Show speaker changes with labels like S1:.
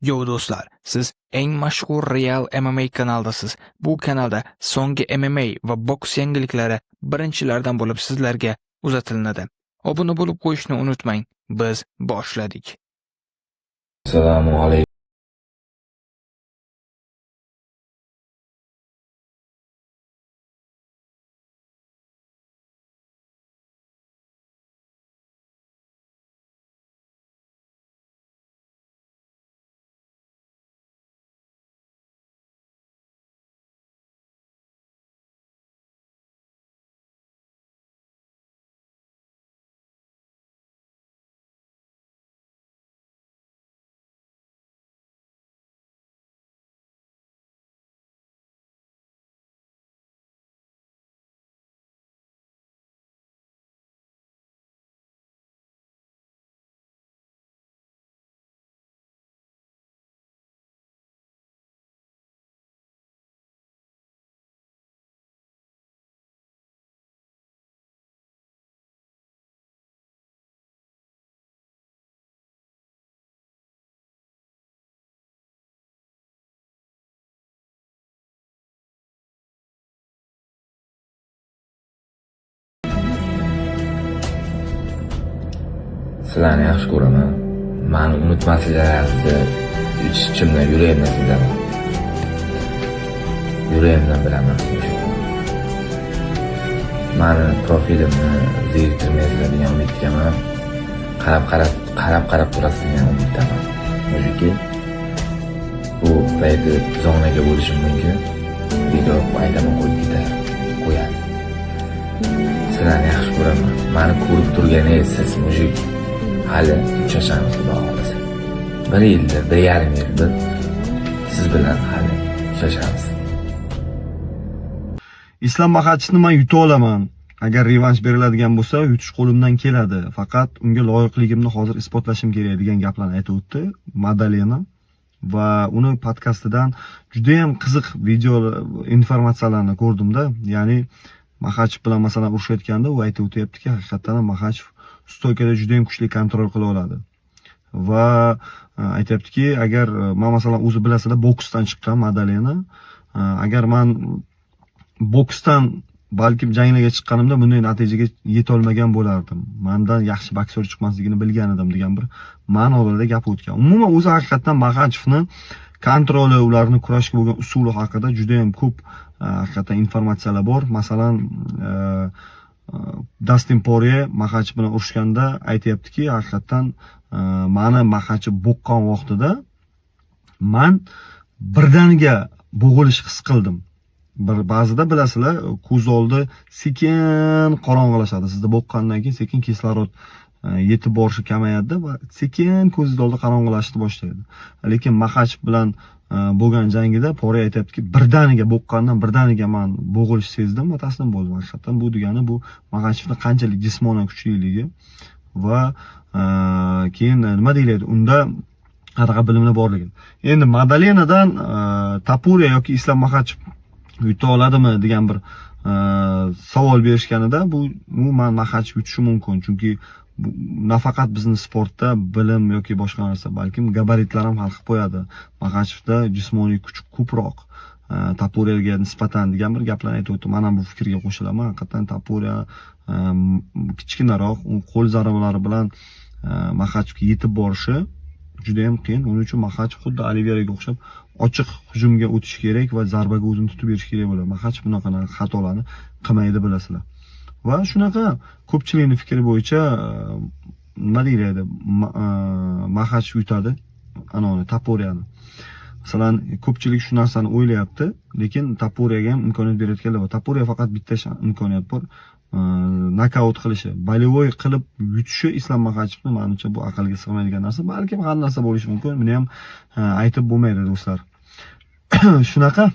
S1: Yo do'stlar, siz eng mashhur Real MMA kanaldasiz. Bu kanalda so'nggi MMA va boks yangiliklari birinchilardan bo'lib sizlarga uzatilinadi. Obuna bo'lib qo'yishni unutmang. Biz boshladik.
S2: Assalomu alaykum. Sizlarni yaxshi ko'raman. Meni unutmasliklaringizni ichimdan yuragimdan sezaman. Yuragimdan bilaman. Meni profilimni zeriktirmaysizlar degan umiddaman. Qarab turasiz degan umiddaman. Mujiki bu payti zonaga bo'lishi mumkin. Video aytaman qo'yadi. Sizlarni yaxshi ko'raman. Meni ko'rib turganingiz siz mujik hali uchrashamiz xudo xohlasa. 1 yilda, 1,5 yilda siz bilan hali uchrashamiz.
S3: Islom Maxachevni men yuta olaman. Agar revansh beriladigan bo'lsa, yutish qo'limdan keladi. Faqat unga loyiqligimni hozir isbotlashim kerak degan gaplarni aytib o'tdi Madalena va uni podkastidan juda ham qiziq video informatsiyalarni ko'rdimda. Ya'ni Maxachev bilan masalan urushayotganda u aytib o'tyaptiki, haqiqatan ham Maxachev stoykada juda ham kuchli kontrol qila oladi. Va aytayaptiki, agar men masalan o'zi bilasizlar boksdan chiqqan Madalena, agar men boksdan balkim janglarga chiqqanimda bunday natijaga yeta olmagan bo'lardim. Mendan yaxshi boksyor chiqmasligini bilgan edim degan bir ma'nolarda gap o'tgan. Umuman o'zi haqiqatan Maxachevni kontroli, ularni kurashga bo'lgan usuli haqida juda ham ko'p haqiqatan informatsiyalar bor. Masalan, Dustin Poirier Maxachev bilan urushganda aytayaptiki, haqiqatan meni Maxachev boqqan vaqtida men birdaniga bo'g'ilish his qildim. Ba'zida bilasizlar, ko'z oldi sekin qorong'ilashadi. Sizda boqqandan keyin sekin kislorod yetib borishi kamayadi va sekin ko'zingiz oldida qorong'ilashni boshlaydi. Lekin Maxachev bilan bo'lgan jangida Poirier aytayaptiki, birdaniga men bo'g'ilish sezdim va taslim bo'ldim. Haqiqatan bu degani bu Maxachevning qanchalik jismonan kuchliligi va keyin nima deyiladi, unda qanaqa bilimlar borligi. Endi Madalenadan Topuria yoki Islom Maxachev yuta oladimi degan bir savol berishganida, bu umuman Maxachev yutishi mumkin, chunki nafaqat bizni sportda bilim yoki boshqa narsa, balkim gabaritlar ham hal qilib qo'yadi. Maxachevda jismoniy kuch ko'proq Topuriyaga nisbatan degan bir gaplarni aytib o'tdim. Men ham bu fikrga qo'shilaman. Haqiqatan Topuriya kichkinaroq, qo'l zarbalari bilan Maxachevga yetib borishi juda ham qiyin. Uning uchun Maxachev xuddi Oliveraga o'xshab ochiq hujumga o'tish kerak va zarbaga o'zini tutib berish kerak bo'ladi. Maxachev bunaqa xatolarni qilmaydi, bilasizlar. Va shunaqa ko'pchilikning fikri bo'yicha nima deyiladi, Maxachev yutadi anoni Topuriyani. Masalan, ko'pchilik shu narsani o'ylayapti, lekin Topuriyaga ham imkoniyat berayotganlar bor. Topuriya faqat bitta imkoniyat bor, nokaut qilishi. Bolevoy qilib yutishi Islom Maxachevni menimcha bu aqlga sig'maydigan narsa. Balkim har narsa bo'lishi mumkin. Buni ham aytib bo'lmaydi do'stlar. Shunaqa